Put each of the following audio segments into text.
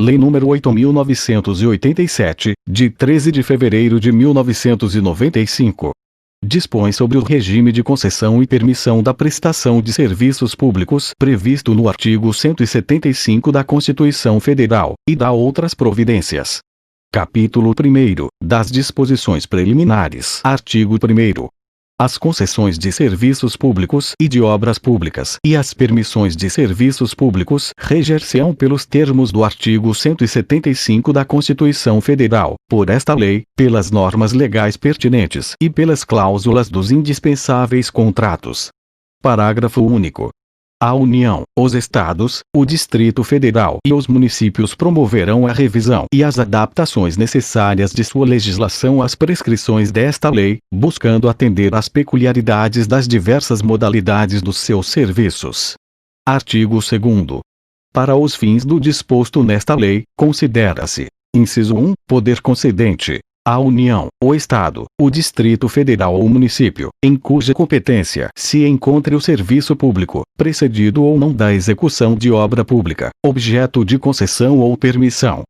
Lei nº 8.987, de 13 de fevereiro de 1995. Dispõe sobre o regime de concessão e permissão da prestação de serviços públicos previsto no artigo 175 da Constituição Federal, e dá outras providências. Capítulo 1. Das disposições preliminares. Artigo 1º. As concessões de serviços públicos e de obras públicas e as permissões de serviços públicos reger-se-ão pelos termos do artigo 175 da Constituição Federal, por esta lei, pelas normas legais pertinentes e pelas cláusulas dos indispensáveis contratos. Parágrafo único. A União, os Estados, o Distrito Federal e os municípios promoverão a revisão e as adaptações necessárias de sua legislação às prescrições desta lei, buscando atender às peculiaridades das diversas modalidades dos seus serviços. Artigo 2º. Para os fins do disposto nesta lei, considera-se: inciso 1, poder concedente, a União, o Estado, o Distrito Federal ou o município, em cuja competência se encontre o serviço público, precedido ou não da execução de obra pública, objeto de concessão ou permissão.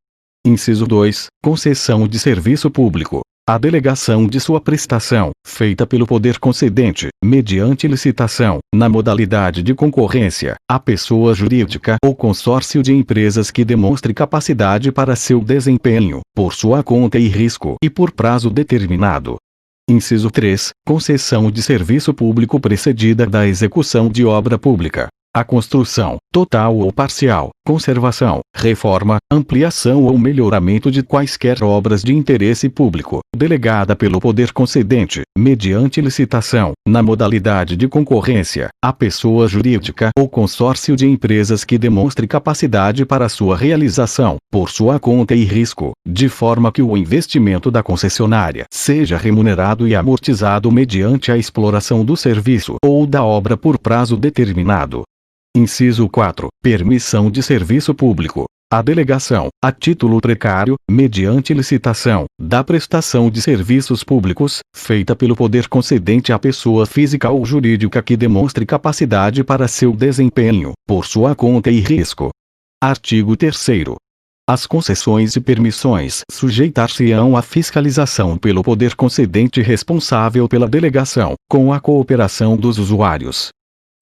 Inciso 2, concessão de serviço público. A delegação de sua prestação, feita pelo poder concedente, mediante licitação, na modalidade de concorrência, a pessoa jurídica ou consórcio de empresas que demonstre capacidade para seu desempenho, por sua conta e risco e por prazo determinado. Inciso 3, concessão de serviço público precedida da execução de obra pública. A construção, total ou parcial, conservação, reforma, ampliação ou melhoramento de quaisquer obras de interesse público, delegada pelo poder concedente, mediante licitação, na modalidade de concorrência, a pessoa jurídica ou consórcio de empresas que demonstre capacidade para sua realização, por sua conta e risco, de forma que o investimento da concessionária seja remunerado e amortizado mediante a exploração do serviço ou da obra por prazo determinado. Inciso 4. Permissão de serviço público. A delegação, a título precário, mediante licitação, da prestação de serviços públicos, feita pelo poder concedente à pessoa física ou jurídica que demonstre capacidade para seu desempenho, por sua conta e risco. Artigo 3º. As concessões e permissões sujeitar-se-ão à fiscalização pelo poder concedente responsável pela delegação, com a cooperação dos usuários.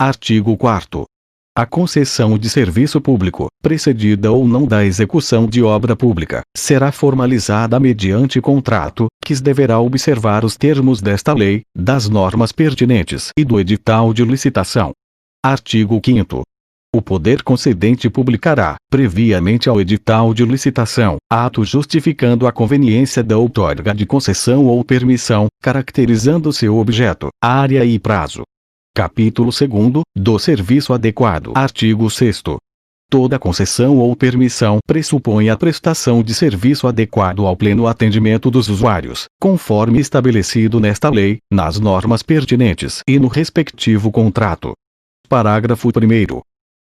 Artigo 4º. A concessão de serviço público, precedida ou não da execução de obra pública, será formalizada mediante contrato, que deverá observar os termos desta lei, das normas pertinentes e do edital de licitação. Artigo 5º. O poder concedente publicará, previamente ao edital de licitação, ato justificando a conveniência da outorga de concessão ou permissão, caracterizando seu objeto, área e prazo. Capítulo 2º, do serviço adequado. Artigo 6º. Toda concessão ou permissão pressupõe a prestação de serviço adequado ao pleno atendimento dos usuários, conforme estabelecido nesta lei, nas normas pertinentes e no respectivo contrato. Parágrafo 1º.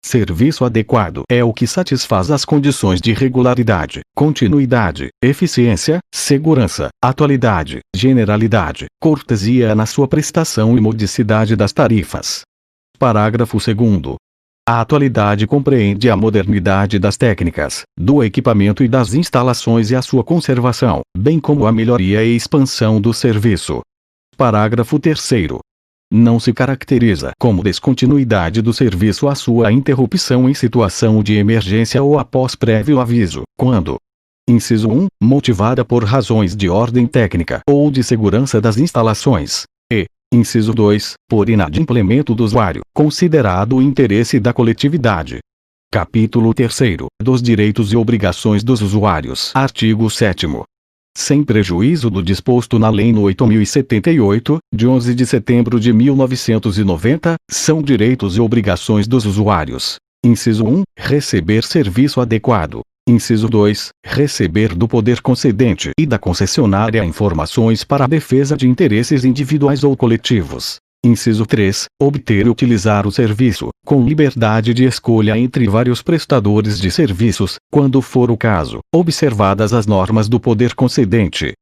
Serviço adequado é o que satisfaz as condições de regularidade, continuidade, eficiência, segurança, atualidade, generalidade, cortesia na sua prestação e modicidade das tarifas. Parágrafo 2º. A atualidade compreende a modernidade das técnicas, do equipamento e das instalações e a sua conservação, bem como a melhoria e expansão do serviço. Parágrafo 3º. Não se caracteriza como descontinuidade do serviço a sua interrupção em situação de emergência ou após prévio aviso, quando: inciso 1, motivada por razões de ordem técnica ou de segurança das instalações, e, inciso 2, por inadimplemento do usuário, considerado o interesse da coletividade. Capítulo 3º, dos direitos e obrigações dos usuários. Artigo 7º. Sem prejuízo do disposto na Lei nº 8.078, de 11 de setembro de 1990, são direitos e obrigações dos usuários: inciso 1, receber serviço adequado; inciso 2, receber do poder concedente e da concessionária informações para a defesa de interesses individuais ou coletivos; inciso 3, obter e utilizar o serviço, com liberdade de escolha entre vários prestadores de serviços, quando for o caso, observadas as normas do poder concedente.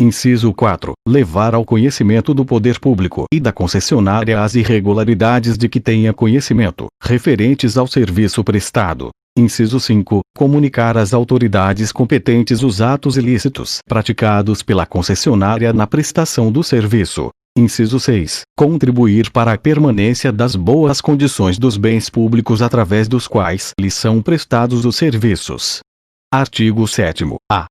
Inciso 4, levar ao conhecimento do poder público e da concessionária as irregularidades de que tenha conhecimento, referentes ao serviço prestado. Inciso 5. Comunicar às autoridades competentes os atos ilícitos praticados pela concessionária na prestação do serviço. Inciso 6. Contribuir para a permanência das boas condições dos bens públicos através dos quais lhes são prestados os serviços. Artigo 7º. A.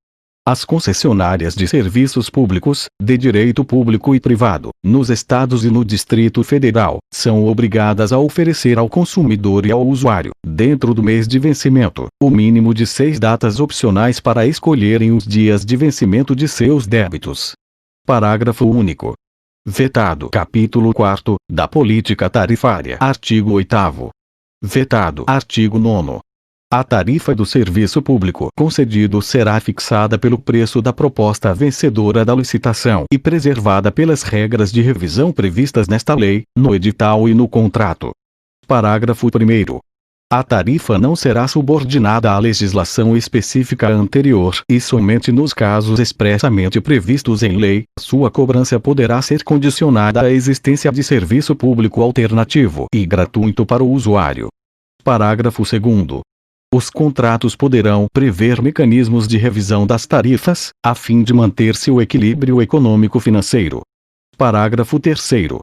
As concessionárias de serviços públicos, de direito público e privado, nos Estados e no Distrito Federal, são obrigadas a oferecer ao consumidor e ao usuário, dentro do mês de vencimento, o mínimo de 6 datas opcionais para escolherem os dias de vencimento de seus débitos. Parágrafo único. Vetado. Capítulo 4, da Política Tarifária. Artigo 8º. Vetado. Artigo 9º. A tarifa do serviço público concedido será fixada pelo preço da proposta vencedora da licitação e preservada pelas regras de revisão previstas nesta lei, no edital e no contrato. Parágrafo 1º. A tarifa não será subordinada à legislação específica anterior e somente nos casos expressamente previstos em lei, sua cobrança poderá ser condicionada à existência de serviço público alternativo e gratuito para o usuário. Parágrafo 2º. Os contratos poderão prever mecanismos de revisão das tarifas, a fim de manter-se o equilíbrio econômico-financeiro. Parágrafo 3º.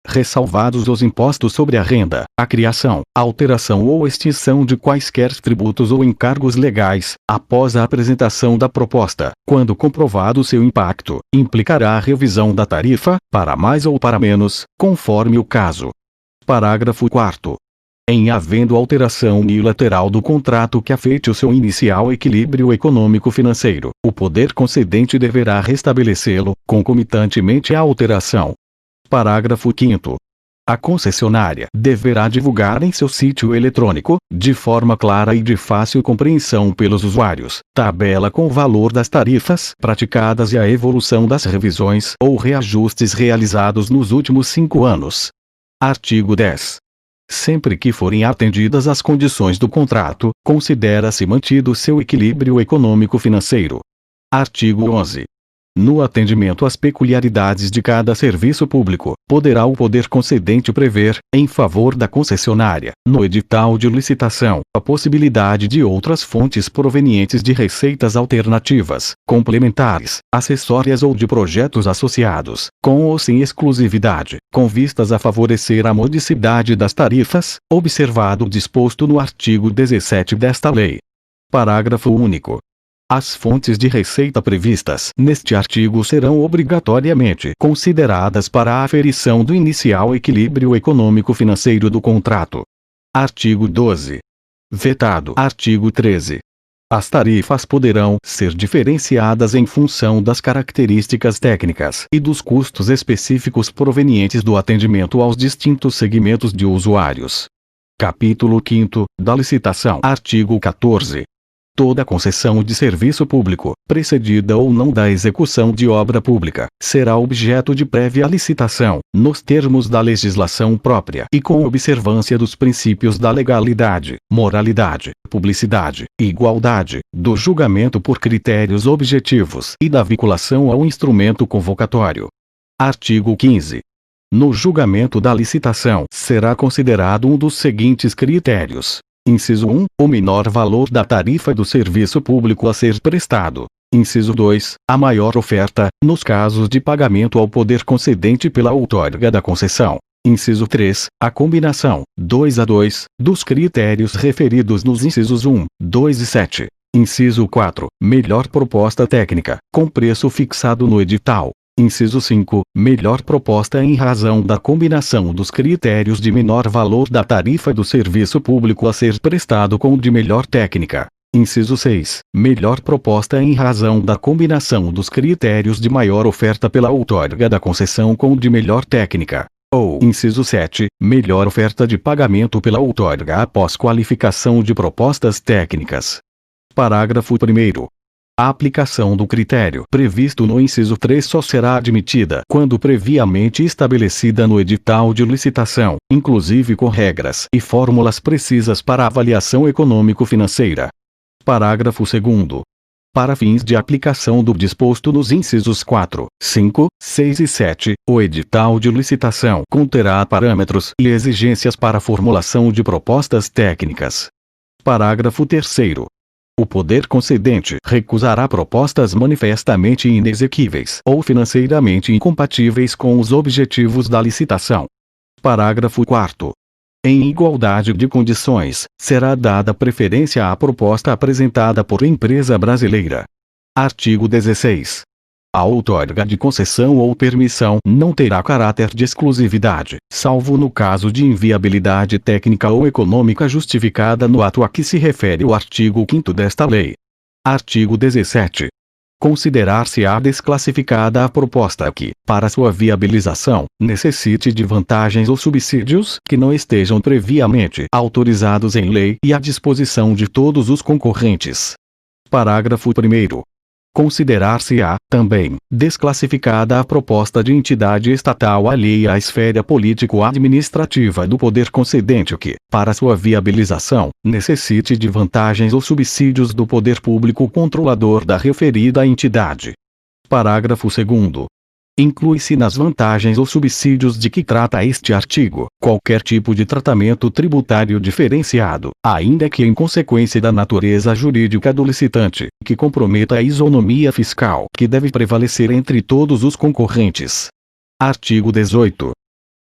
Ressalvados os impostos sobre a renda, a criação, alteração ou extinção de quaisquer tributos ou encargos legais, após a apresentação da proposta, quando comprovado seu impacto, implicará a revisão da tarifa, para mais ou para menos, conforme o caso. Parágrafo 4º. Em havendo alteração unilateral do contrato que afete o seu inicial equilíbrio econômico-financeiro, o poder concedente deverá restabelecê-lo, concomitantemente à alteração. Parágrafo 5º. A concessionária deverá divulgar em seu sítio eletrônico, de forma clara e de fácil compreensão pelos usuários, tabela com o valor das tarifas praticadas e a evolução das revisões ou reajustes realizados nos últimos 5 anos. Artigo 10. Sempre que forem atendidas as condições do contrato, considera-se mantido seu equilíbrio econômico-financeiro. Artigo 11. No atendimento às peculiaridades de cada serviço público, poderá o poder concedente prever, em favor da concessionária, no edital de licitação, a possibilidade de outras fontes provenientes de receitas alternativas, complementares, acessórias ou de projetos associados, com ou sem exclusividade, com vistas a favorecer a modicidade das tarifas, observado o disposto no artigo 17 desta lei. Parágrafo único. As fontes de receita previstas neste artigo serão obrigatoriamente consideradas para a aferição do inicial equilíbrio econômico-financeiro do contrato. Artigo 12. Vetado. Artigo 13. As tarifas poderão ser diferenciadas em função das características técnicas e dos custos específicos provenientes do atendimento aos distintos segmentos de usuários. Capítulo 5 da licitação. Artigo 14. Toda concessão de serviço público, precedida ou não da execução de obra pública, será objeto de prévia licitação, nos termos da legislação própria e com observância dos princípios da legalidade, moralidade, publicidade, igualdade, do julgamento por critérios objetivos e da vinculação ao instrumento convocatório. Artigo 15. No julgamento da licitação, será considerado um dos seguintes critérios. Inciso 1. O menor valor da tarifa do serviço público a ser prestado. Inciso 2. A maior oferta, nos casos de pagamento ao poder concedente pela outorga da concessão. Inciso 3. A combinação, 2-2, dos critérios referidos nos incisos 1, 2 e 7. Inciso 4. Melhor proposta técnica, com preço fixado no edital. Inciso 5. Melhor proposta em razão da combinação dos critérios de menor valor da tarifa do serviço público a ser prestado com o de melhor técnica. Inciso 6. Melhor proposta em razão da combinação dos critérios de maior oferta pela outorga da concessão com o de melhor técnica. Ou, inciso 7. Melhor oferta de pagamento pela outorga após qualificação de propostas técnicas. Parágrafo 1º. A aplicação do critério previsto no inciso 3 só será admitida quando previamente estabelecida no edital de licitação, inclusive com regras e fórmulas precisas para avaliação econômico-financeira. Parágrafo 2º. Para fins de aplicação do disposto nos incisos 4, 5, 6 e 7, o edital de licitação conterá parâmetros e exigências para a formulação de propostas técnicas. Parágrafo 3º. O poder concedente recusará propostas manifestamente inexequíveis ou financeiramente incompatíveis com os objetivos da licitação. Parágrafo 4º. Em igualdade de condições, será dada preferência à proposta apresentada por empresa brasileira. Artigo 16. A outorga de concessão ou permissão não terá caráter de exclusividade, salvo no caso de inviabilidade técnica ou econômica justificada no ato a que se refere o artigo 5º desta lei. Artigo 17. Considerar-se-á desclassificada a proposta que, para sua viabilização, necessite de vantagens ou subsídios que não estejam previamente autorizados em lei e à disposição de todos os concorrentes. Parágrafo 1º. Considerar-se-á, também, desclassificada a proposta de entidade estatal alheia à esfera político-administrativa do poder concedente que, para sua viabilização, necessite de vantagens ou subsídios do poder público controlador da referida entidade. Parágrafo 2º. Inclui-se nas vantagens ou subsídios de que trata este artigo, qualquer tipo de tratamento tributário diferenciado, ainda que em consequência da natureza jurídica do licitante, que comprometa a isonomia fiscal que deve prevalecer entre todos os concorrentes. Artigo 18.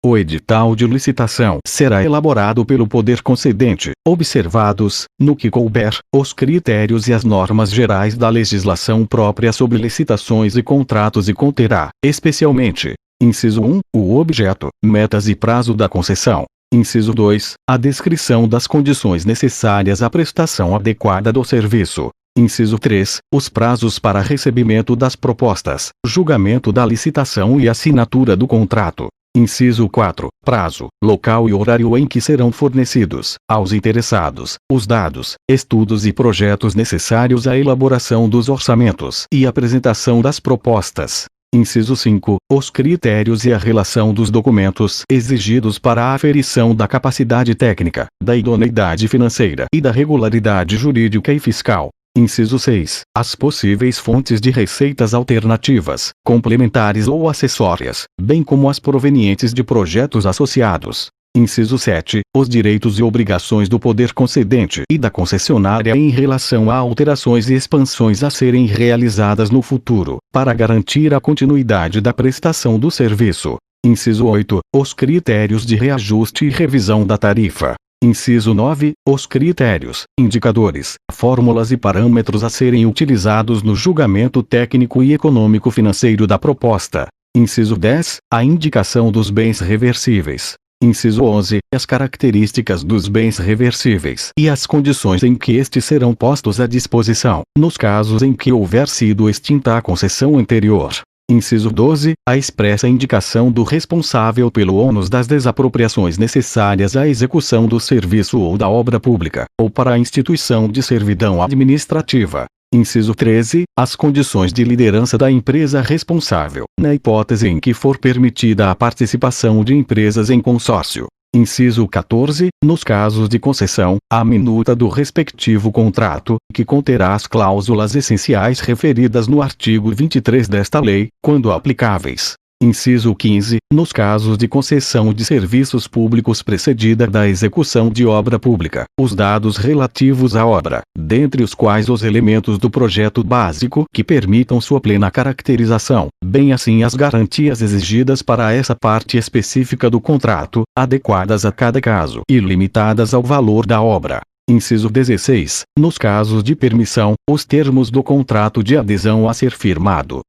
O edital de licitação será elaborado pelo poder concedente, observados, no que couber, os critérios e as normas gerais da legislação própria sobre licitações e contratos e conterá, especialmente, inciso 1, o objeto, metas e prazo da concessão. Inciso 2, a descrição das condições necessárias à prestação adequada do serviço. Inciso 3, os prazos para recebimento das propostas, julgamento da licitação e assinatura do contrato. Inciso 4, prazo, local e horário em que serão fornecidos, aos interessados, os dados, estudos e projetos necessários à elaboração dos orçamentos e apresentação das propostas. Inciso 5, os critérios e a relação dos documentos exigidos para a aferição da capacidade técnica, da idoneidade financeira e da regularidade jurídica e fiscal. Inciso 6. As possíveis fontes de receitas alternativas, complementares ou acessórias, bem como as provenientes de projetos associados. Inciso 7. Os direitos e obrigações do poder concedente e da concessionária em relação a alterações e expansões a serem realizadas no futuro, para garantir a continuidade da prestação do serviço. Inciso 8. Os critérios de reajuste e revisão da tarifa. Inciso 9. Os critérios, indicadores, fórmulas e parâmetros a serem utilizados no julgamento técnico e econômico financeiro da proposta. Inciso 10. A indicação dos bens reversíveis. Inciso 11. As características dos bens reversíveis e as condições em que estes serão postos à disposição, nos casos em que houver sido extinta a concessão anterior. Inciso 12. A expressa indicação do responsável pelo ônus das desapropriações necessárias à execução do serviço ou da obra pública, ou para a instituição de servidão administrativa. Inciso 13. As condições de liderança da empresa responsável, na hipótese em que for permitida a participação de empresas em consórcio. Inciso 14. Nos casos de concessão, a minuta do respectivo contrato, que conterá as cláusulas essenciais referidas no artigo 23 desta lei, quando aplicáveis. Inciso 15. Nos casos de concessão de serviços públicos precedida da execução de obra pública, os dados relativos à obra, dentre os quais os elementos do projeto básico que permitam sua plena caracterização, bem assim as garantias exigidas para essa parte específica do contrato, adequadas a cada caso e limitadas ao valor da obra. Inciso 16. Nos casos de permissão, os termos do contrato de adesão a ser firmado.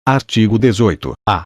Artigo 18. A.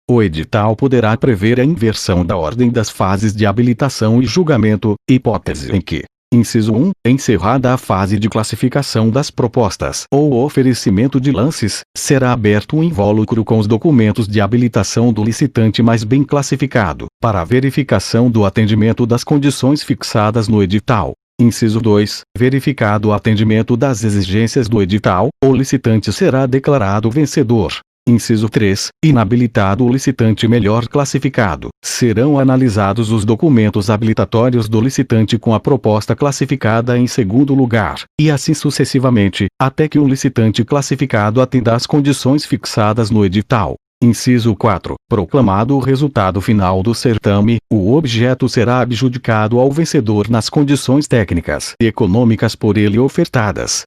O edital poderá prever a inversão da ordem das fases de habilitação e julgamento, hipótese em que: inciso 1. Encerrada a fase de classificação das propostas ou oferecimento de lances, será aberto um invólucro com os documentos de habilitação do licitante mais bem classificado, para a verificação do atendimento das condições fixadas no edital. Inciso 2. Verificado o atendimento das exigências do edital, o licitante será declarado vencedor. Inciso 3. Inabilitado o licitante melhor classificado, serão analisados os documentos habilitatórios do licitante com a proposta classificada em segundo lugar, e assim sucessivamente, até que o licitante classificado atenda às condições fixadas no edital. Inciso 4. Proclamado o resultado final do certame, o objeto será adjudicado ao vencedor nas condições técnicas e econômicas por ele ofertadas.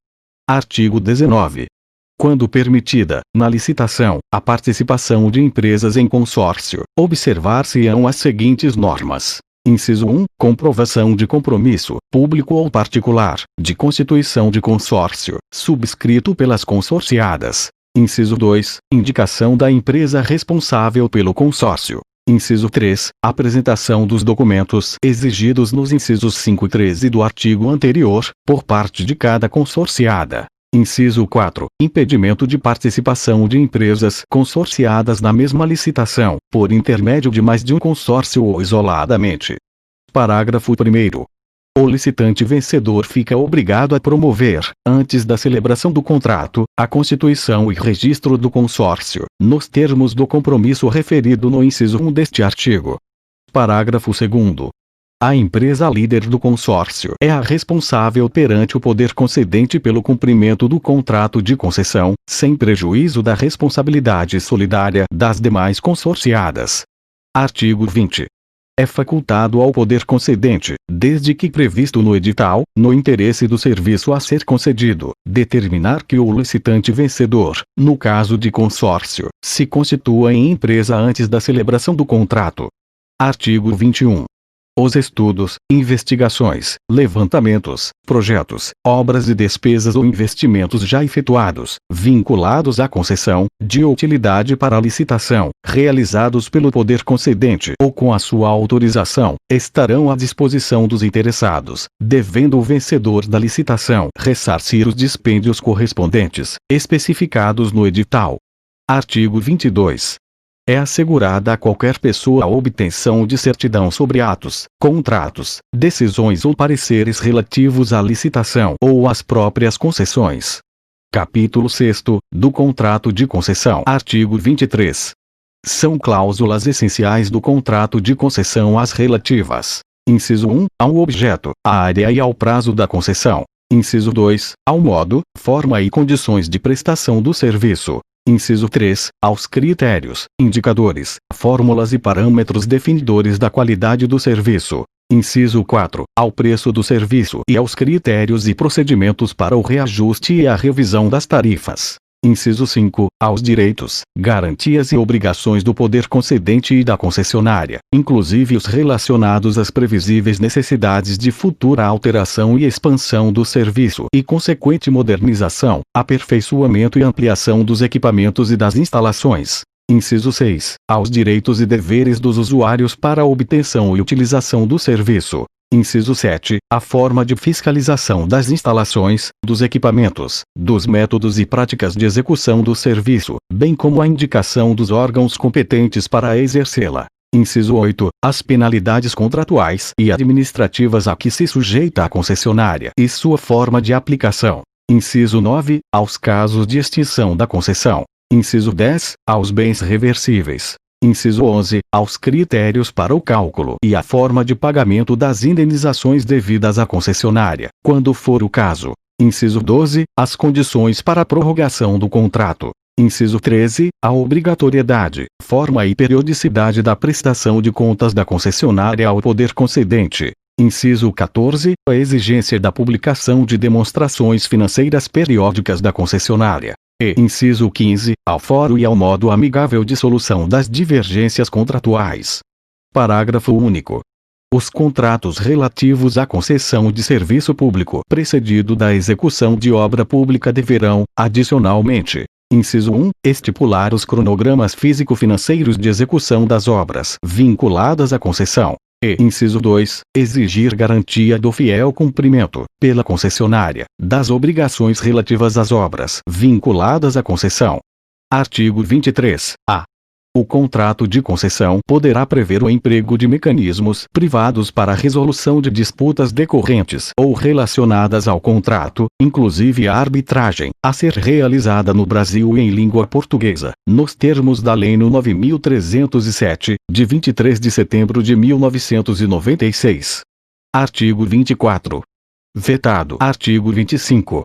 Artigo 19. Quando permitida, na licitação, a participação de empresas em consórcio, observar-se-ão as seguintes normas. Inciso 1. Comprovação de compromisso, público ou particular, de constituição de consórcio, subscrito pelas consorciadas. Inciso 2. Indicação da empresa responsável pelo consórcio. Inciso 3. Apresentação dos documentos exigidos nos incisos 5 e 13 do artigo anterior, por parte de cada consorciada. Inciso 4. Impedimento de participação de empresas consorciadas na mesma licitação, por intermédio de mais de um consórcio ou isoladamente. Parágrafo 1º. O licitante vencedor fica obrigado a promover, antes da celebração do contrato, a constituição e registro do consórcio, nos termos do compromisso referido no inciso 1 deste artigo. Parágrafo 2º. A empresa líder do consórcio é a responsável perante o poder concedente pelo cumprimento do contrato de concessão, sem prejuízo da responsabilidade solidária das demais consorciadas. Artigo 20. É facultado ao poder concedente, desde que previsto no edital, no interesse do serviço a ser concedido, determinar que o licitante vencedor, no caso de consórcio, se constitua em empresa antes da celebração do contrato. Artigo 21. Os estudos, investigações, levantamentos, projetos, obras e despesas ou investimentos já efetuados, vinculados à concessão, de utilidade para a licitação, realizados pelo poder concedente ou com a sua autorização, estarão à disposição dos interessados, devendo o vencedor da licitação ressarcir os dispêndios correspondentes, especificados no edital. Artigo 22. É assegurada a qualquer pessoa a obtenção de certidão sobre atos, contratos, decisões ou pareceres relativos à licitação ou às próprias concessões. Capítulo 6º, do Contrato de Concessão. Artigo 23. São cláusulas essenciais do contrato de concessão as relativas. Inciso 1, ao objeto, à área e ao prazo da concessão. Inciso 2, ao modo, forma e condições de prestação do serviço. Inciso 3, aos critérios, indicadores, fórmulas e parâmetros definidores da qualidade do serviço. Inciso 4, ao preço do serviço e aos critérios e procedimentos para o reajuste e a revisão das tarifas. Inciso 5, aos direitos, garantias e obrigações do poder concedente e da concessionária, inclusive os relacionados às previsíveis necessidades de futura alteração e expansão do serviço e consequente modernização, aperfeiçoamento e ampliação dos equipamentos e das instalações. Inciso 6, aos direitos e deveres dos usuários para a obtenção e utilização do serviço. Inciso 7, a forma de fiscalização das instalações, dos equipamentos, dos métodos e práticas de execução do serviço, bem como a indicação dos órgãos competentes para exercê-la. Inciso 8, as penalidades contratuais e administrativas a que se sujeita a concessionária e sua forma de aplicação. Inciso 9, aos casos de extinção da concessão. Inciso 10, aos bens reversíveis. Inciso 11, aos critérios para o cálculo e a forma de pagamento das indenizações devidas à concessionária, quando for o caso. Inciso 12, as condições para a prorrogação do contrato. Inciso 13, a obrigatoriedade, forma e periodicidade da prestação de contas da concessionária ao poder concedente. Inciso 14, a exigência da publicação de demonstrações financeiras periódicas da concessionária. E, inciso 15, ao fórum e ao modo amigável de solução das divergências contratuais. Parágrafo único. Os contratos relativos à concessão de serviço público precedido da execução de obra pública deverão, adicionalmente, inciso 1, estipular os cronogramas físico-financeiros de execução das obras vinculadas à concessão. E, inciso 2, exigir garantia do fiel cumprimento, pela concessionária, das obrigações relativas às obras vinculadas à concessão. Artigo 23-A. O contrato de concessão poderá prever o emprego de mecanismos privados para a resolução de disputas decorrentes ou relacionadas ao contrato, inclusive a arbitragem, a ser realizada no Brasil e em língua portuguesa, nos termos da Lei nº 9.307, de 23 de setembro de 1996. Artigo 24. Vetado. Artigo 25.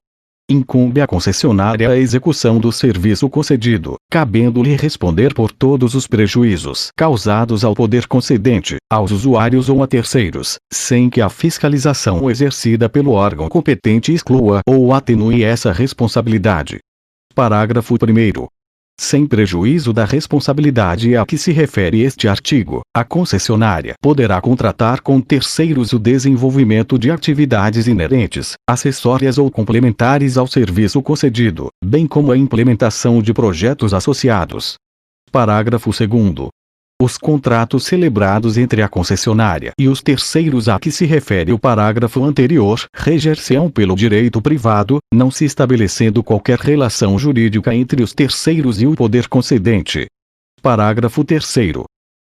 Incumbe à concessionária a execução do serviço concedido, cabendo-lhe responder por todos os prejuízos causados ao poder concedente, aos usuários ou a terceiros, sem que a fiscalização exercida pelo órgão competente exclua ou atenue essa responsabilidade. Parágrafo 1º. Sem prejuízo da responsabilidade a que se refere este artigo, a concessionária poderá contratar com terceiros o desenvolvimento de atividades inerentes, acessórias ou complementares ao serviço concedido, bem como a implementação de projetos associados. Parágrafo 2º. Os contratos celebrados entre a concessionária e os terceiros a que se refere o parágrafo anterior reger-se-ão pelo direito privado, não se estabelecendo qualquer relação jurídica entre os terceiros e o poder concedente. Parágrafo 3º.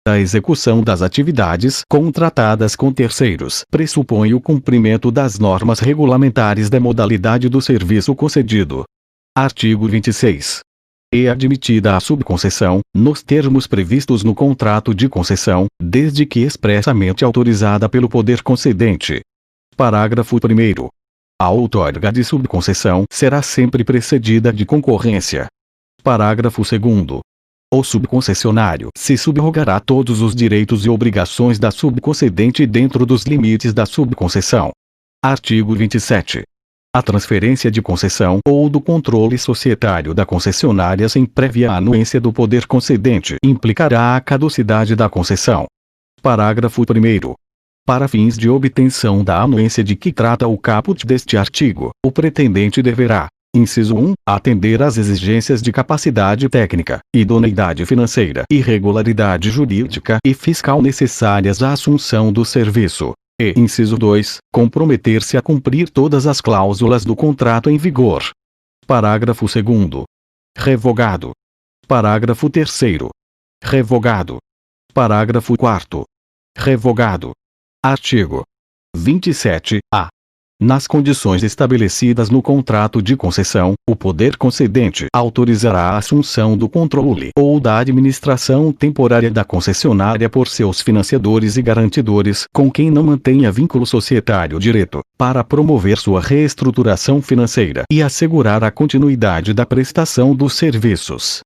A execução das atividades contratadas com terceiros pressupõe o cumprimento das normas regulamentares da modalidade do serviço concedido. Artigo 26. É admitida a subconcessão, nos termos previstos no contrato de concessão, desde que expressamente autorizada pelo poder concedente. Parágrafo 1º. A outorga de subconcessão será sempre precedida de concorrência. Parágrafo 2º. O subconcessionário se subrogará todos os direitos e obrigações da subconcedente dentro dos limites da subconcessão. Artigo 27. A transferência de concessão ou do controle societário da concessionária sem prévia anuência do poder concedente implicará a caducidade da concessão. Parágrafo 1º. Para fins de obtenção da anuência de que trata o caput deste artigo, o pretendente deverá: inciso 1, atender às exigências de capacidade técnica, idoneidade financeira e regularidade jurídica e fiscal necessárias à assunção do serviço. E, inciso 2, comprometer-se a cumprir todas as cláusulas do contrato em vigor. Parágrafo 2º. Revogado. Parágrafo 3º. Revogado. Parágrafo 4º. Revogado. Artigo 27-A. Nas condições estabelecidas no contrato de concessão, o poder concedente autorizará a assunção do controle ou da administração temporária da concessionária por seus financiadores e garantidores com quem não mantenha vínculo societário direto, para promover sua reestruturação financeira e assegurar a continuidade da prestação dos serviços.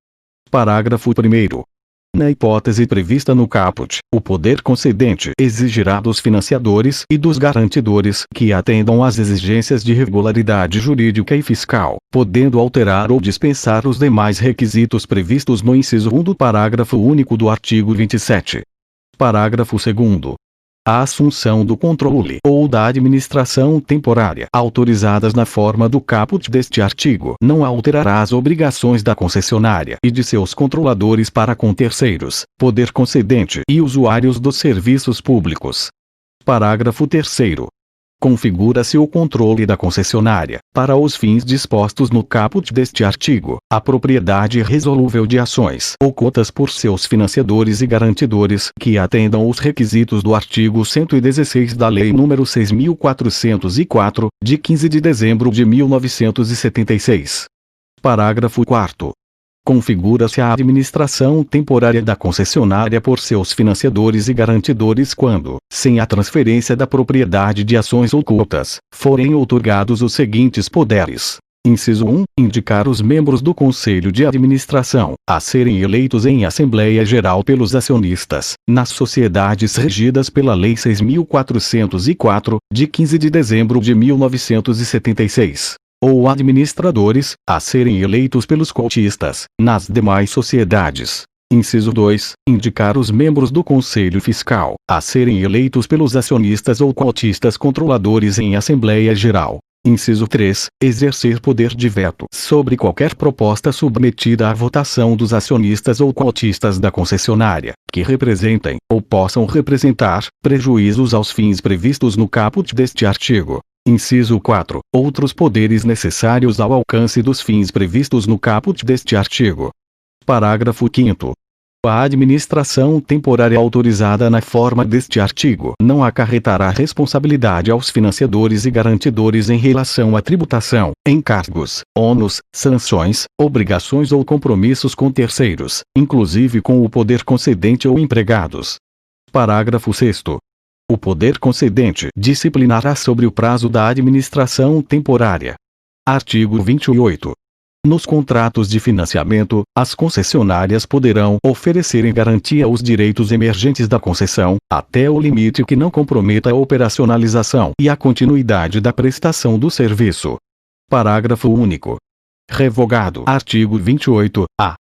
Parágrafo 1º. Na hipótese prevista no caput, o poder concedente exigirá dos financiadores e dos garantidores que atendam às exigências de regularidade jurídica e fiscal, podendo alterar ou dispensar os demais requisitos previstos no inciso 1 do parágrafo único do artigo 27. Parágrafo 2º. A assunção do controle ou da administração temporária autorizadas na forma do caput deste artigo não alterará as obrigações da concessionária e de seus controladores para com terceiros, poder concedente e usuários dos serviços públicos. Parágrafo 3º. Configura-se o controle da concessionária, para os fins dispostos no caput deste artigo, a propriedade irresolúvel de ações ou cotas por seus financiadores e garantidores que atendam os requisitos do artigo 116 da Lei nº 6.404, de 15 de dezembro de 1976. Parágrafo 4º. Configura-se a administração temporária da concessionária por seus financiadores e garantidores quando, sem a transferência da propriedade de ações ou cotas, forem outorgados os seguintes poderes. Inciso 1. Indicar os membros do Conselho de Administração, a serem eleitos em Assembleia Geral pelos acionistas, nas sociedades regidas pela Lei 6.404, de 15 de dezembro de 1976. Ou administradores, a serem eleitos pelos cotistas, nas demais sociedades. Inciso 2. Indicar os membros do Conselho Fiscal, a serem eleitos pelos acionistas ou cotistas controladores em Assembleia Geral. Inciso 3. Exercer poder de veto sobre qualquer proposta submetida à votação dos acionistas ou cotistas da concessionária, que representem, ou possam representar, prejuízos aos fins previstos no caput deste artigo. Inciso 4. Outros poderes necessários ao alcance dos fins previstos no caput deste artigo. Parágrafo 5º. A administração temporária autorizada na forma deste artigo não acarretará responsabilidade aos financiadores e garantidores em relação à tributação, encargos, ônus, sanções, obrigações ou compromissos com terceiros, inclusive com o poder concedente ou empregados. Parágrafo 6º. O poder concedente disciplinará sobre o prazo da administração temporária. Artigo 28. Nos contratos de financiamento, as concessionárias poderão oferecer em garantia os direitos emergentes da concessão, até o limite que não comprometa a operacionalização e a continuidade da prestação do serviço. Parágrafo único. Revogado. Artigo 28-A.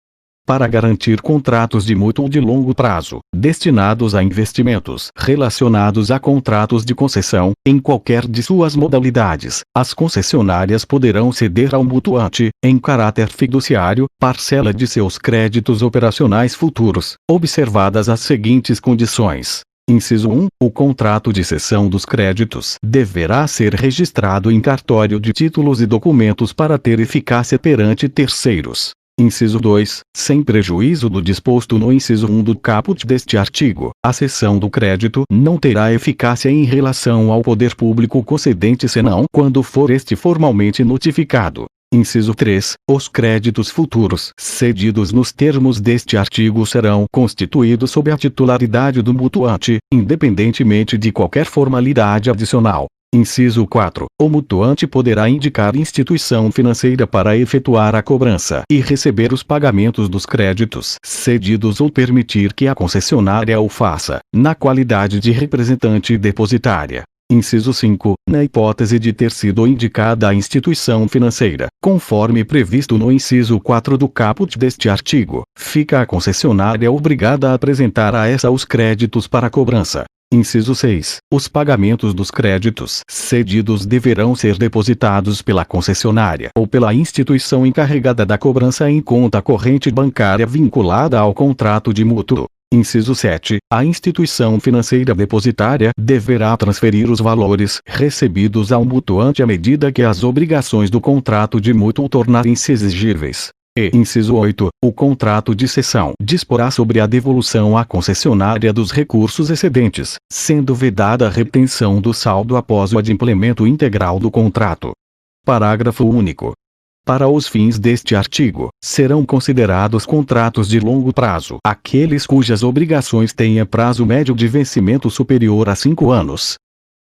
Para garantir contratos de mútuo de longo prazo, destinados a investimentos relacionados a contratos de concessão, em qualquer de suas modalidades, as concessionárias poderão ceder ao mutuante, em caráter fiduciário, parcela de seus créditos operacionais futuros, observadas as seguintes condições. Inciso 1. O contrato de cessão dos créditos deverá ser registrado em cartório de títulos e documentos para ter eficácia perante terceiros. Inciso 2. Sem prejuízo do disposto no inciso 1 do caput deste artigo, a cessão do crédito não terá eficácia em relação ao poder público concedente senão quando for este formalmente notificado. Inciso 3. Os créditos futuros cedidos nos termos deste artigo serão constituídos sob a titularidade do mutuante, independentemente de qualquer formalidade adicional. Inciso 4. O mutuante poderá indicar instituição financeira para efetuar a cobrança e receber os pagamentos dos créditos cedidos ou permitir que a concessionária o faça, na qualidade de representante depositária. Inciso 5. Na hipótese de ter sido indicada a instituição financeira, conforme previsto no inciso 4 do caput deste artigo, fica a concessionária obrigada a apresentar a essa os créditos para cobrança. Inciso 6. Os pagamentos dos créditos cedidos deverão ser depositados pela concessionária ou pela instituição encarregada da cobrança em conta corrente bancária vinculada ao contrato de mútuo. Inciso 7. A instituição financeira depositária deverá transferir os valores recebidos ao mutuante à medida que as obrigações do contrato de mútuo tornarem-se exigíveis. E, inciso 8, o contrato de cessão disporá sobre a devolução à concessionária dos recursos excedentes, sendo vedada a retenção do saldo após o adimplemento integral do contrato. Parágrafo único. Para os fins deste artigo, serão considerados contratos de longo prazo aqueles cujas obrigações tenham prazo médio de vencimento superior a 5 anos.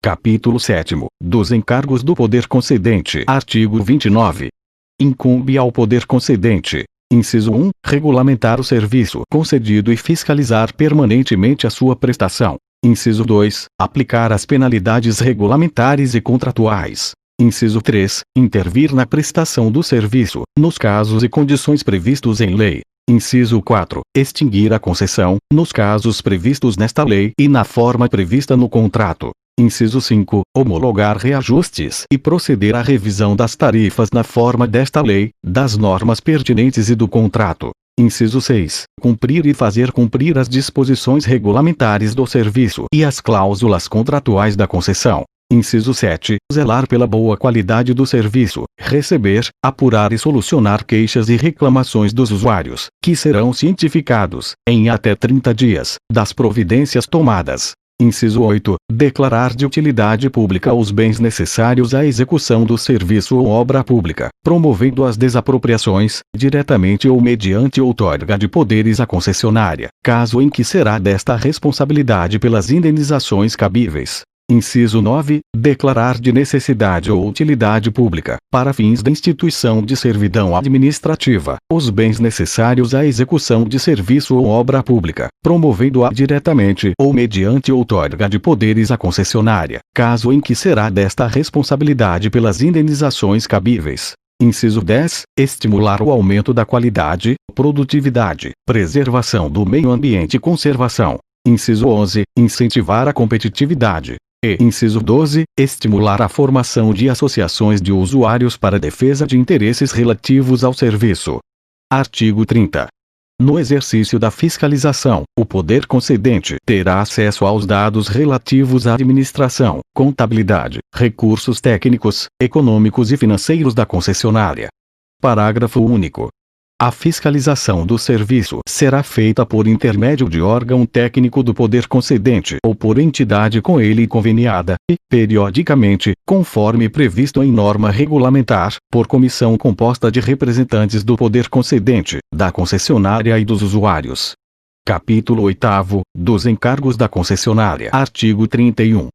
Capítulo 7. Dos encargos do poder concedente. Artigo 29. Incumbe ao poder concedente. Inciso 1. Regulamentar o serviço concedido e fiscalizar permanentemente a sua prestação. Inciso 2. Aplicar as penalidades regulamentares e contratuais. Inciso 3. Intervir na prestação do serviço, nos casos e condições previstos em lei. Inciso 4. Extinguir a concessão, nos casos previstos nesta lei e na forma prevista no contrato. Inciso 5. Homologar reajustes e proceder à revisão das tarifas na forma desta lei, das normas pertinentes e do contrato. Inciso 6. Cumprir e fazer cumprir as disposições regulamentares do serviço e as cláusulas contratuais da concessão. Inciso 7. Zelar pela boa qualidade do serviço, receber, apurar e solucionar queixas e reclamações dos usuários, que serão cientificados, em até 30 dias, das providências tomadas. Inciso 8. Declarar de utilidade pública os bens necessários à execução do serviço ou obra pública, promovendo as desapropriações, diretamente ou mediante outorga de poderes à concessionária, caso em que será desta a responsabilidade pelas indenizações cabíveis. Inciso 9. Declarar de necessidade ou utilidade pública, para fins da instituição de servidão administrativa, os bens necessários à execução de serviço ou obra pública, promovendo-a diretamente ou mediante outorga de poderes à concessionária, caso em que será desta a responsabilidade pelas indenizações cabíveis. Inciso 10. Estimular o aumento da qualidade, produtividade, preservação do meio ambiente e conservação. Inciso 11. Incentivar a competitividade. E, inciso 12, estimular a formação de associações de usuários para defesa de interesses relativos ao serviço. Artigo 30. No exercício da fiscalização, o poder concedente terá acesso aos dados relativos à administração, contabilidade, recursos técnicos, econômicos e financeiros da concessionária. Parágrafo único. A fiscalização do serviço será feita por intermédio de órgão técnico do poder concedente ou por entidade com ele conveniada, e, periodicamente, conforme previsto em norma regulamentar, por comissão composta de representantes do poder concedente, da concessionária e dos usuários. Capítulo 8. Dos encargos da concessionária. Artigo 31.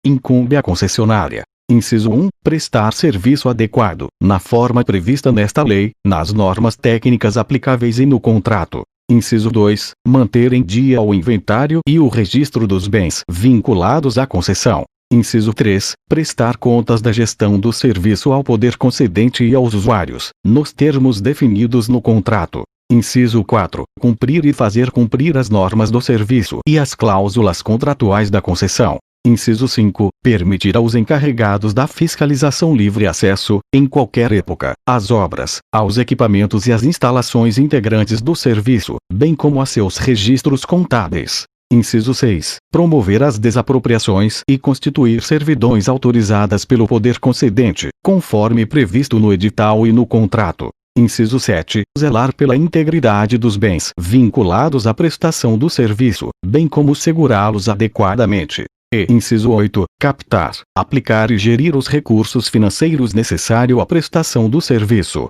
Incumbe à concessionária, Inciso 1. Prestar serviço adequado, na forma prevista nesta lei, nas normas técnicas aplicáveis e no contrato. Inciso 2. Manter em dia o inventário e o registro dos bens vinculados à concessão. Inciso 3. Prestar contas da gestão do serviço ao poder concedente e aos usuários, nos termos definidos no contrato. Inciso 4. Cumprir e fazer cumprir as normas do serviço e as cláusulas contratuais da concessão. Inciso 5. Permitir aos encarregados da fiscalização livre acesso, em qualquer época, às obras, aos equipamentos e às instalações integrantes do serviço, bem como a seus registros contábeis. Inciso 6. Promover as desapropriações e constituir servidões autorizadas pelo poder concedente, conforme previsto no edital e no contrato. Inciso 7. Zelar pela integridade dos bens vinculados à prestação do serviço, bem como segurá-los adequadamente. E, inciso 8, captar, aplicar e gerir os recursos financeiros necessários à prestação do serviço.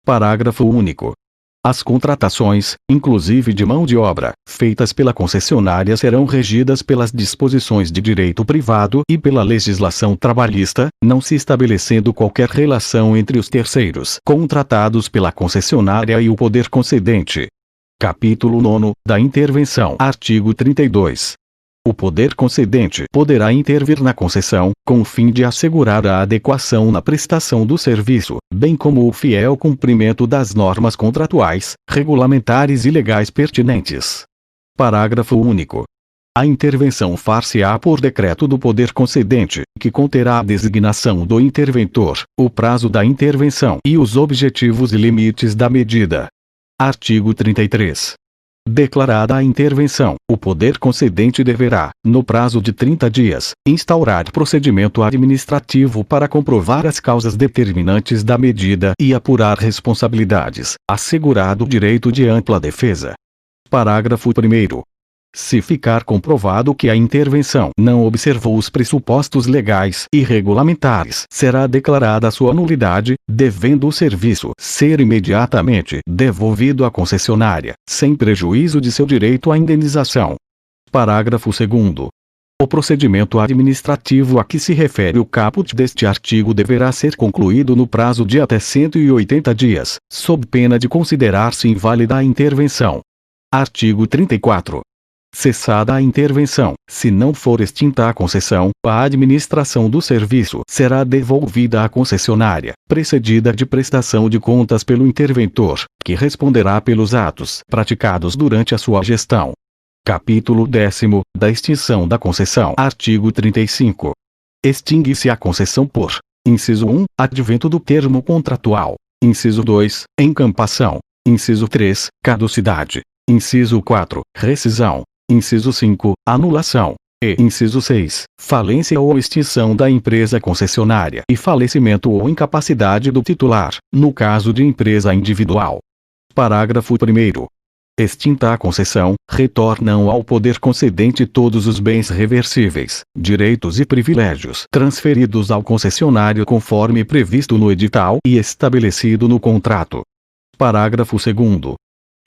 Parágrafo único. As contratações, inclusive de mão de obra, feitas pela concessionária serão regidas pelas disposições de direito privado e pela legislação trabalhista, não se estabelecendo qualquer relação entre os terceiros contratados pela concessionária e o poder concedente. Capítulo 9, da intervenção. Artigo 32. O poder concedente poderá intervir na concessão, com o fim de assegurar a adequação na prestação do serviço, bem como o fiel cumprimento das normas contratuais, regulamentares e legais pertinentes. Parágrafo único. A intervenção far-se-á por decreto do poder concedente, que conterá a designação do interventor, o prazo da intervenção e os objetivos e limites da medida. Artigo 33. Declarada a intervenção, o poder concedente deverá, no prazo de 30 dias, instaurar procedimento administrativo para comprovar as causas determinantes da medida e apurar responsabilidades, assegurado o direito de ampla defesa. Parágrafo 1º. Se ficar comprovado que a intervenção não observou os pressupostos legais e regulamentares, será declarada sua nulidade, devendo o serviço ser imediatamente devolvido à concessionária, sem prejuízo de seu direito à indenização. Parágrafo 2º. O procedimento administrativo a que se refere o caput deste artigo deverá ser concluído no prazo de até 180 dias, sob pena de considerar-se inválida a intervenção. Artigo 34. Cessada a intervenção, se não for extinta a concessão, a administração do serviço será devolvida à concessionária, precedida de prestação de contas pelo interventor, que responderá pelos atos praticados durante a sua gestão. Capítulo 10, da extinção da concessão. Artigo 35. Extingue-se a concessão por: inciso 1, advento do termo contratual; inciso 2, encampação; inciso 3, caducidade; inciso 4, rescisão; inciso 5, anulação; e inciso 6, falência ou extinção da empresa concessionária e falecimento ou incapacidade do titular, no caso de empresa individual. Parágrafo 1º. Extinta a concessão, retornam ao poder concedente todos os bens reversíveis, direitos e privilégios transferidos ao concessionário conforme previsto no edital e estabelecido no contrato. Parágrafo 2º.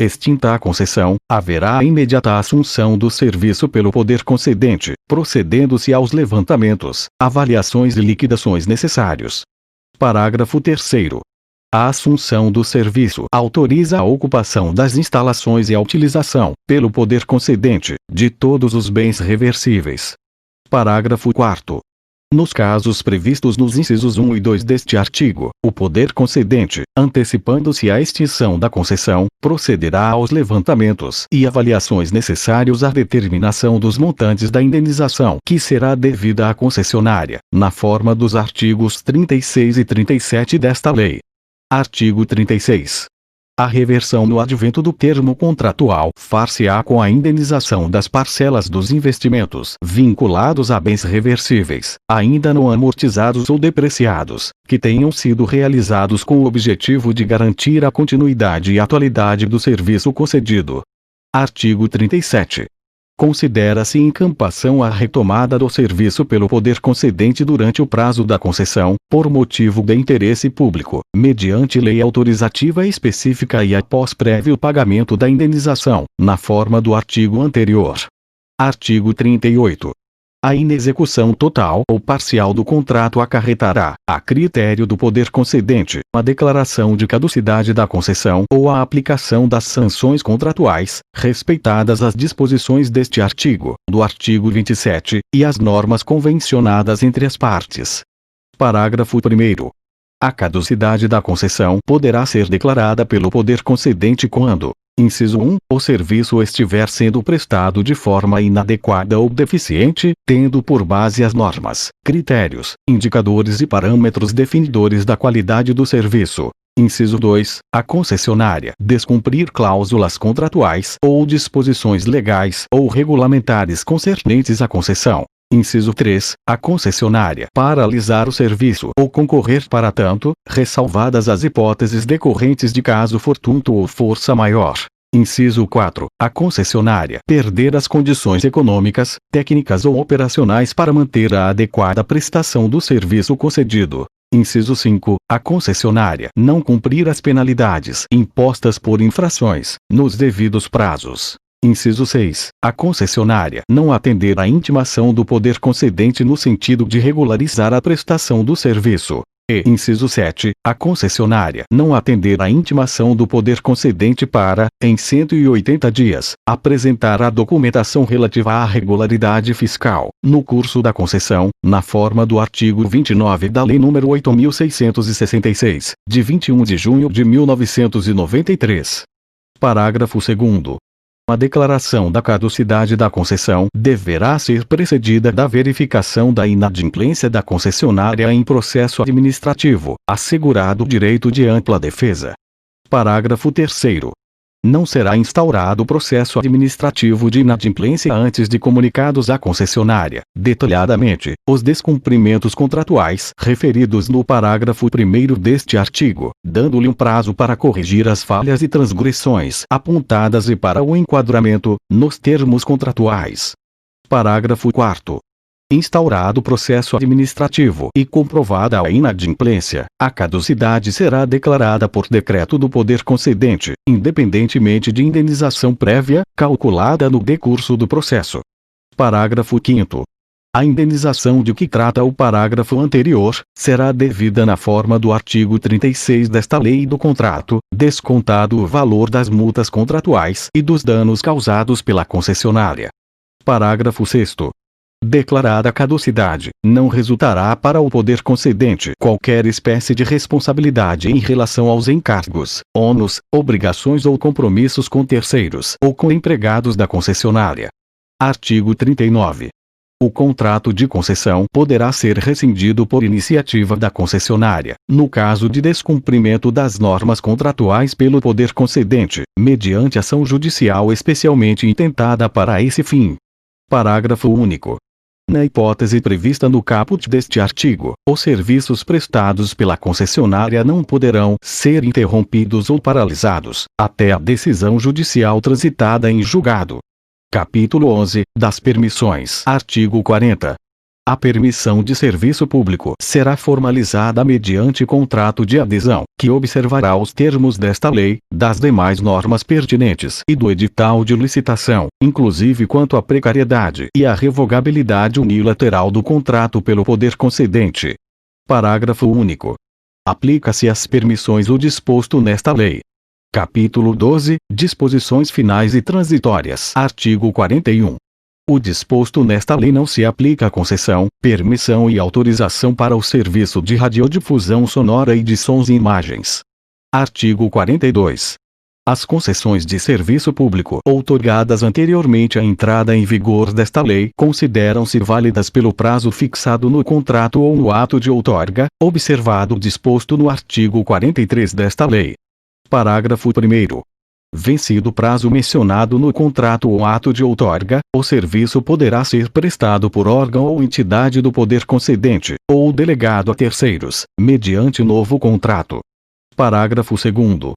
Extinta a concessão, haverá a imediata assunção do serviço pelo poder concedente, procedendo-se aos levantamentos, avaliações e liquidações necessários. Parágrafo 3º. A assunção do serviço autoriza a ocupação das instalações e a utilização, pelo poder concedente, de todos os bens reversíveis. Parágrafo 4º. Nos casos previstos nos incisos 1 e 2 deste artigo, o poder concedente, antecipando-se à extinção da concessão, procederá aos levantamentos e avaliações necessários à determinação dos montantes da indenização que será devida à concessionária, na forma dos artigos 36 e 37 desta lei. Artigo 36. A reversão no advento do termo contratual far-se-á com a indenização das parcelas dos investimentos vinculados a bens reversíveis, ainda não amortizados ou depreciados, que tenham sido realizados com o objetivo de garantir a continuidade e atualidade do serviço concedido. Artigo 37. Considera-se encampação a retomada do serviço pelo poder concedente durante o prazo da concessão, por motivo de interesse público, mediante lei autorizativa específica e após prévio pagamento da indenização, na forma do artigo anterior. Artigo 38. A inexecução total ou parcial do contrato acarretará, a critério do poder concedente, a declaração de caducidade da concessão ou a aplicação das sanções contratuais, respeitadas as disposições deste artigo, do artigo 27, e as normas convencionadas entre as partes. Parágrafo 1º. A caducidade da concessão poderá ser declarada pelo poder concedente quando: inciso 1, o serviço estiver sendo prestado de forma inadequada ou deficiente, tendo por base as normas, critérios, indicadores e parâmetros definidores da qualidade do serviço. Inciso 2, a concessionária descumprir cláusulas contratuais ou disposições legais ou regulamentares concernentes à concessão. Inciso 3, a concessionária paralisar o serviço ou concorrer para tanto, ressalvadas as hipóteses decorrentes de caso fortuito ou força maior. Inciso 4, a concessionária perder as condições econômicas, técnicas ou operacionais para manter a adequada prestação do serviço concedido. Inciso 5, a concessionária não cumprir as penalidades impostas por infrações, nos devidos prazos. Inciso 6. A concessionária não atender à intimação do poder concedente no sentido de regularizar a prestação do serviço. E, inciso 7. A concessionária não atender à intimação do poder concedente para, em 180 dias, apresentar a documentação relativa à regularidade fiscal, no curso da concessão, na forma do artigo 29 da Lei nº 8.666, de 21 de junho de 1993. Parágrafo 2º. A declaração da caducidade da concessão deverá ser precedida da verificação da inadimplência da concessionária em processo administrativo, assegurado o direito de ampla defesa. Parágrafo 3º. Não será instaurado processo administrativo de inadimplência antes de comunicados à concessionária, detalhadamente, os descumprimentos contratuais referidos no parágrafo 1º deste artigo, dando-lhe um prazo para corrigir as falhas e transgressões apontadas e para o enquadramento, nos termos contratuais. Parágrafo 4º. Instaurado o processo administrativo e comprovada a inadimplência, a caducidade será declarada por decreto do poder concedente, independentemente de indenização prévia, calculada no decurso do processo. Parágrafo 5º. A indenização de que trata o parágrafo anterior, será devida na forma do artigo 36 desta lei e do contrato, descontado o valor das multas contratuais e dos danos causados pela concessionária. Parágrafo 6º. Declarada a caducidade, não resultará para o poder concedente qualquer espécie de responsabilidade em relação aos encargos, ônus, obrigações ou compromissos com terceiros ou com empregados da concessionária. Artigo 39. O contrato de concessão poderá ser rescindido por iniciativa da concessionária, no caso de descumprimento das normas contratuais pelo poder concedente, mediante ação judicial especialmente intentada para esse fim. Parágrafo único. Na hipótese prevista no caput deste artigo, os serviços prestados pela concessionária não poderão ser interrompidos ou paralisados, até a decisão judicial transitada em julgado. Capítulo 11, das permissões. Artigo 40. A permissão de serviço público será formalizada mediante contrato de adesão, que observará os termos desta lei, das demais normas pertinentes e do edital de licitação, inclusive quanto à precariedade e à revogabilidade unilateral do contrato pelo poder concedente. Parágrafo único. Aplica-se às permissões o disposto nesta lei. Capítulo 12, Disposições finais e transitórias. Artigo 41. O disposto nesta lei não se aplica à concessão, permissão e autorização para o serviço de radiodifusão sonora e de sons e imagens. Artigo 42. As concessões de serviço público outorgadas anteriormente à entrada em vigor desta lei consideram-se válidas pelo prazo fixado no contrato ou no ato de outorga, observado o disposto no artigo 43 desta lei. Parágrafo 1º. Vencido o prazo mencionado no contrato ou ato de outorga, o serviço poderá ser prestado por órgão ou entidade do poder concedente, ou delegado a terceiros, mediante novo contrato. Parágrafo 2º.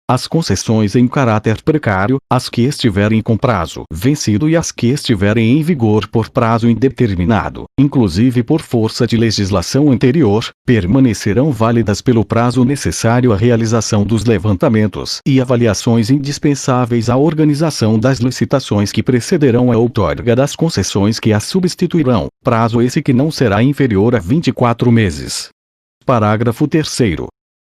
As concessões em caráter precário, as que estiverem com prazo vencido e as que estiverem em vigor por prazo indeterminado, inclusive por força de legislação anterior, permanecerão válidas pelo prazo necessário à realização dos levantamentos e avaliações indispensáveis à organização das licitações que precederão a outorga das concessões que as substituirão, prazo esse que não será inferior a 24 meses. Parágrafo 3º.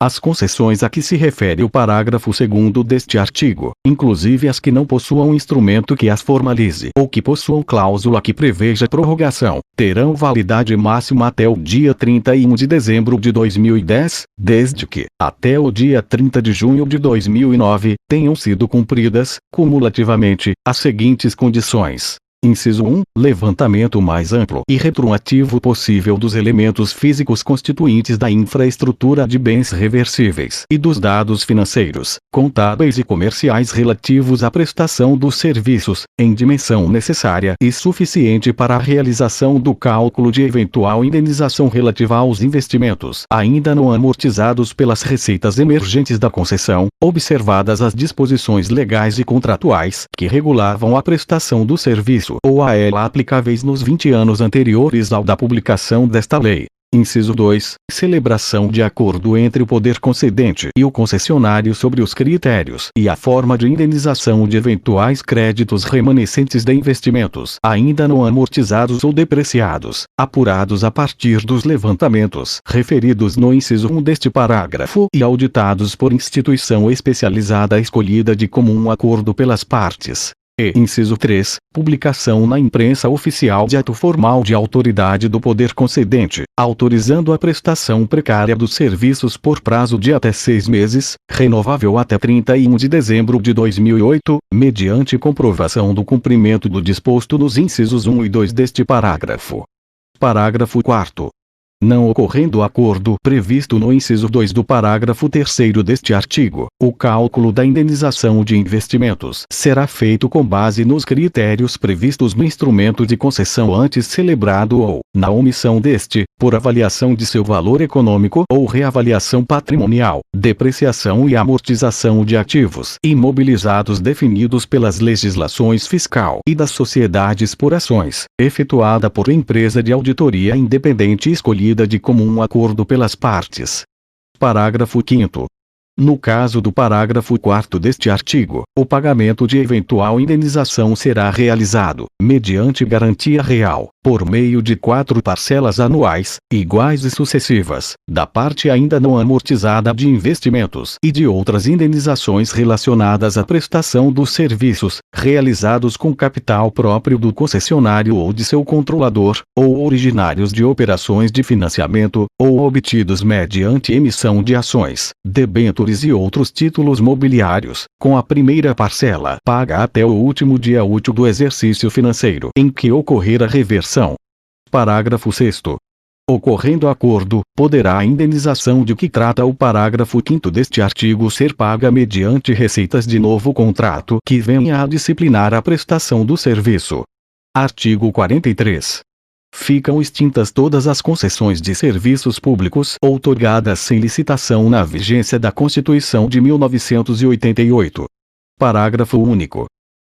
As concessões a que se refere o parágrafo 2º deste artigo, inclusive as que não possuam instrumento que as formalize ou que possuam cláusula que preveja prorrogação, terão validade máxima até o dia 31 de dezembro de 2010, desde que, até o dia 30 de junho de 2009, tenham sido cumpridas, cumulativamente, as seguintes condições. Inciso 1. Levantamento mais amplo e retroativo possível dos elementos físicos constituintes da infraestrutura de bens reversíveis e dos dados financeiros, contábeis e comerciais relativos à prestação dos serviços, em dimensão necessária e suficiente para a realização do cálculo de eventual indenização relativa aos investimentos ainda não amortizados pelas receitas emergentes da concessão, observadas as disposições legais e contratuais que regulavam a prestação do serviço ou a ela aplicáveis nos 20 anos anteriores ao da publicação desta lei. Inciso 2. Celebração de acordo entre o poder concedente e o concessionário sobre os critérios e a forma de indenização de eventuais créditos remanescentes de investimentos ainda não amortizados ou depreciados, apurados a partir dos levantamentos referidos no inciso 1 deste parágrafo e auditados por instituição especializada escolhida de comum acordo pelas partes. E, inciso 3, publicação na imprensa oficial de ato formal de autoridade do poder concedente, autorizando a prestação precária dos serviços por prazo de até 6 meses, renovável até 31 de dezembro de 2008, mediante comprovação do cumprimento do disposto nos incisos 1 e 2 deste parágrafo. Parágrafo 4º. Não ocorrendo acordo previsto no inciso 2 do parágrafo 3º deste artigo, o cálculo da indenização de investimentos será feito com base nos critérios previstos no instrumento de concessão antes celebrado ou, na omissão deste, por avaliação de seu valor econômico ou reavaliação patrimonial, depreciação e amortização de ativos imobilizados definidos pelas legislações fiscal e das sociedades por ações, efetuada por empresa de auditoria independente escolhida de comum acordo pelas partes. Parágrafo 5º. No caso do parágrafo 4º deste artigo, o pagamento de eventual indenização será realizado, mediante garantia real, por meio de 4 parcelas anuais, iguais e sucessivas, da parte ainda não amortizada de investimentos e de outras indenizações relacionadas à prestação dos serviços, realizados com capital próprio do concessionário ou de seu controlador, ou originários de operações de financiamento, ou obtidos mediante emissão de ações, debêntures e outros títulos mobiliários, com a primeira parcela paga até o último dia útil do exercício financeiro em que ocorrer a reversão. Parágrafo 6º. Ocorrendo acordo, poderá a indenização de que trata o parágrafo 5º deste artigo ser paga mediante receitas de novo contrato que venha a disciplinar a prestação do serviço. Artigo 43. Ficam extintas todas as concessões de serviços públicos outorgadas sem licitação na vigência da Constituição de 1988. Parágrafo único.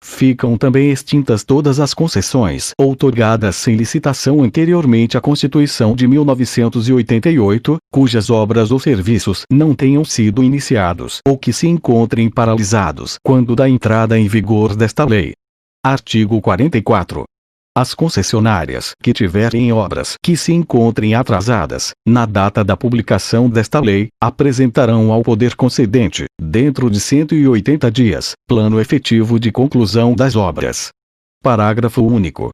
Ficam também extintas todas as concessões outorgadas sem licitação anteriormente à Constituição de 1988, cujas obras ou serviços não tenham sido iniciados ou que se encontrem paralisados quando da entrada em vigor desta lei. Artigo 44. As concessionárias que tiverem obras que se encontrem atrasadas, na data da publicação desta lei, apresentarão ao poder concedente, dentro de 180 dias, plano efetivo de conclusão das obras. Parágrafo único.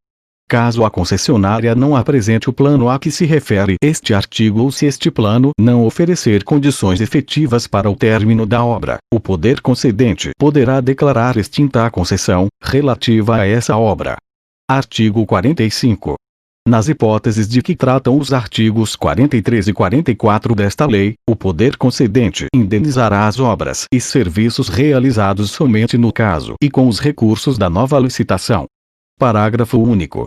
Caso a concessionária não apresente o plano a que se refere este artigo ou se este plano não oferecer condições efetivas para o término da obra, o poder concedente poderá declarar extinta a concessão relativa a essa obra. Artigo 45. Nas hipóteses de que tratam os artigos 43 e 44 desta lei, o poder concedente indenizará as obras e serviços realizados somente no caso e com os recursos da nova licitação. Parágrafo único.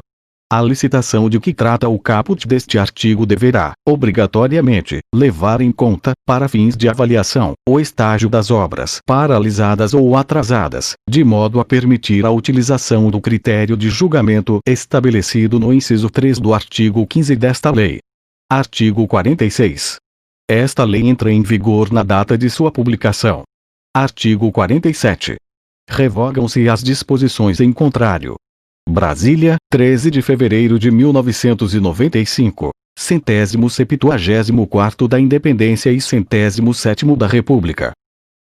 A licitação de que trata o caput deste artigo deverá, obrigatoriamente, levar em conta, para fins de avaliação, o estágio das obras paralisadas ou atrasadas, de modo a permitir a utilização do critério de julgamento estabelecido no inciso 3 do artigo 15 desta lei. Artigo 46. Esta lei entra em vigor na data de sua publicação. Artigo 47. Revogam-se as disposições em contrário. Brasília, 13 de fevereiro de 1995, 174º da Independência e 107º da República.